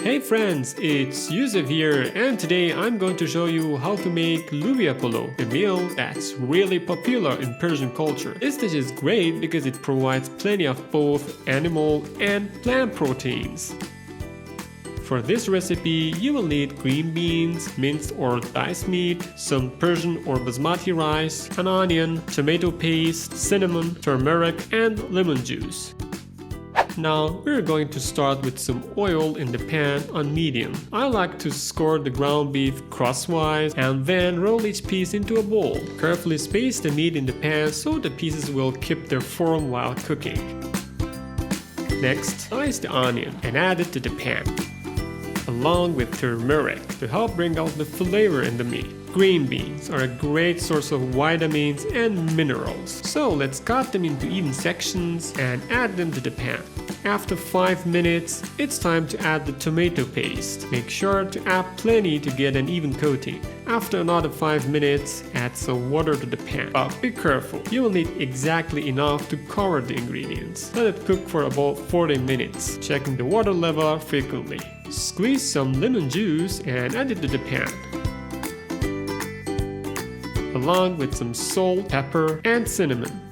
Hey friends, it's Yusuf here, and today I'm going to show you how to make Loubia polo, a meal that's really popular in Persian culture. This dish is great because it provides plenty of both animal and plant proteins. For this recipe, you will need green beans, minced or diced meat, some Persian or basmati rice, an onion, tomato paste, cinnamon, turmeric, and lemon juice. Now we're going to start with some oil in the pan on medium. I like to score the ground beef crosswise and then roll each piece into a bowl. Carefully space the meat in the pan so the pieces will keep their form while cooking. Next, slice the onion and add it to the pan, along with turmeric to help bring out the flavor in the meat. Green beans are a great source of vitamins and minerals, so let's cut them into even sections and add them to the pan. After 5 minutes, it's time to add the tomato paste. Make sure to add plenty to get an even coating. After another 5 minutes, add some water to the pan. But be careful, you will need exactly enough to cover the ingredients. Let it cook for about 40 minutes, checking the water level frequently. Squeeze some lemon juice and add it to the pan, along with some salt, pepper, and cinnamon.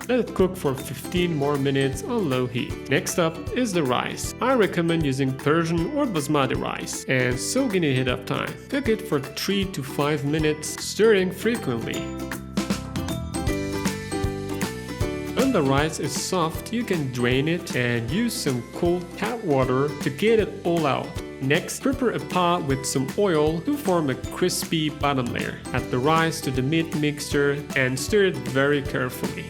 Let it cook for 15 more minutes on low heat. Next up is the rice. I recommend using Persian or basmati rice and soak it ahead of time. Cook it for 3 to 5 minutes, stirring frequently. When the rice is soft, you can drain it and use some cold tap water to get it all out. Next, prepare a pot with some oil to form a crispy bottom layer. Add the rice to the meat mixture and stir it very carefully.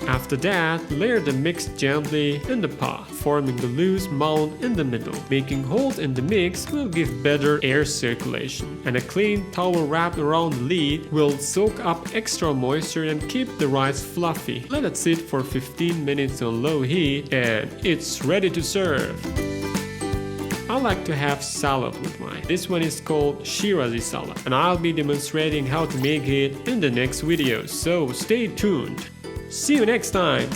After that, layer the mix gently in the pot, forming the loose mound in the middle. Making holes in the mix will give better air circulation, and a clean towel wrapped around the lid will soak up extra moisture and keep the rice fluffy. Let it sit for 15 minutes on low heat and it's ready to serve. I like to have salad with mine. This one is called Shirazi salad, and I'll be demonstrating how to make it in the next video, so stay tuned. See you next time!